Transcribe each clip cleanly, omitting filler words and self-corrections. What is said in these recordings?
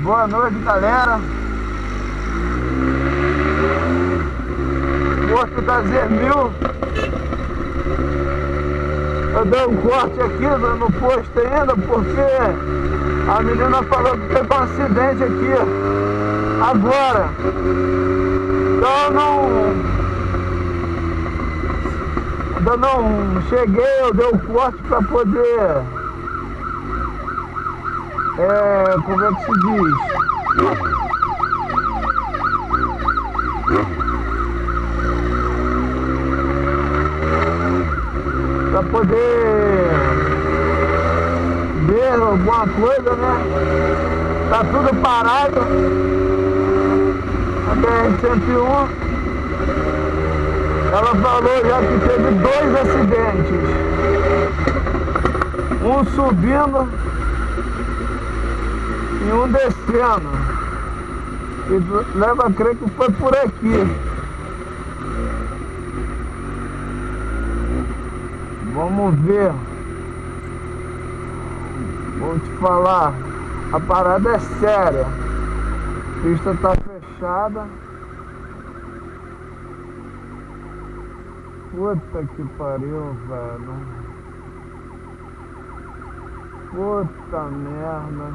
Boa noite, galera. Posto da Zermil. Eu dei um corte aqui no posto ainda porque a menina falou que teve um acidente aqui agora. Então ainda não cheguei, eu dei o corte para poder, como é que se diz? Para poder ver alguma coisa, né? Tá tudo parado. A BR-101, ela falou já que teve 2 acidentes. Um subindo e um descendo. E leva a crer que foi por aqui. Vamos ver. Vou te falar. A parada é séria. A pista tá fechada. Puta que pariu, velho. Puta merda.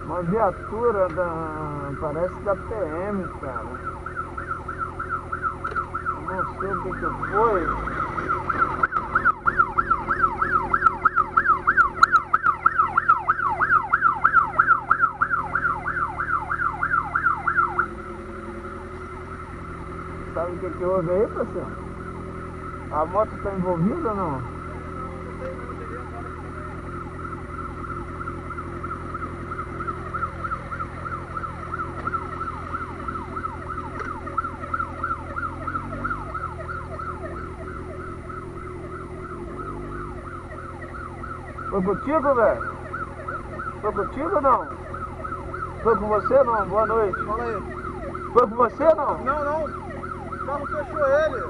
Uma viatura parece da PM, cara. Eu não sei o que foi. Sabe o que houve aí, parceiro? A moto tá envolvida ou não? Foi contigo, velho? Foi contigo ou não? Foi com você ou não? Boa noite. Fala aí. Foi com você ou não? Não, não. O carro fechou ele.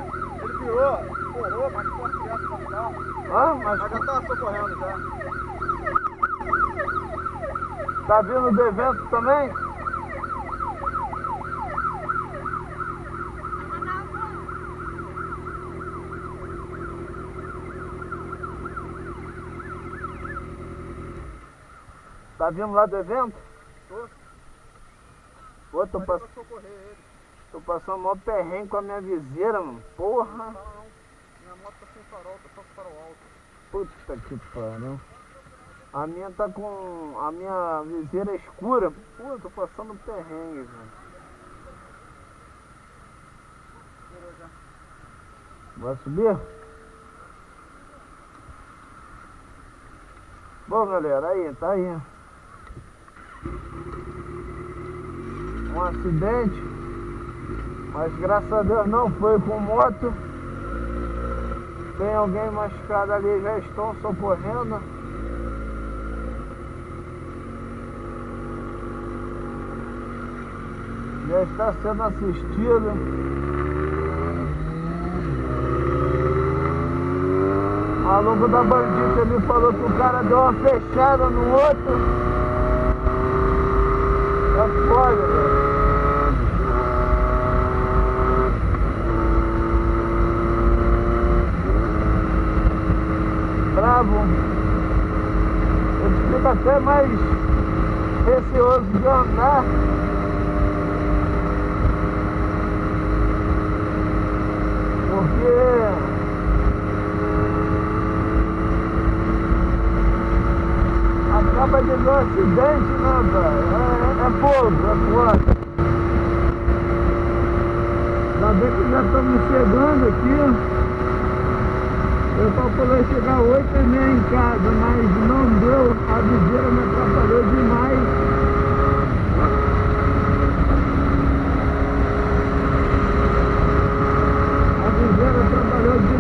Ele virou. Porou, mas ficou criança com o carro. Ah, Mas já tá socorrendo já. Tá vindo do evento também? Tá vindo lá do evento? Pô, tô passando mó perrengue com a minha viseira, mano. Porra! Não, minha moto tá sem farol, tá só com farol alto. Puta que pariu. A minha tá com... a minha viseira é escura. Pô, tô passando perrengue, velho. Vai subir? Bom, galera, aí, tá aí. Um acidente, mas graças a Deus não foi com moto. Tem alguém machucado ali, já estão socorrendo. Já está sendo assistido. O maluco da bandita ali falou que o cara deu uma fechada no outro. É foda, velho. Bravo. Ele fica até mais receoso de andar. Porque acaba de ver um acidente, né, velho? É fogo, é foda. Ainda bem que já estamos chegando aqui. Eu calculei chegar 8h30 em casa, mas não deu. A viseira me atrapalhou demais. A viseira atrapalhou demais.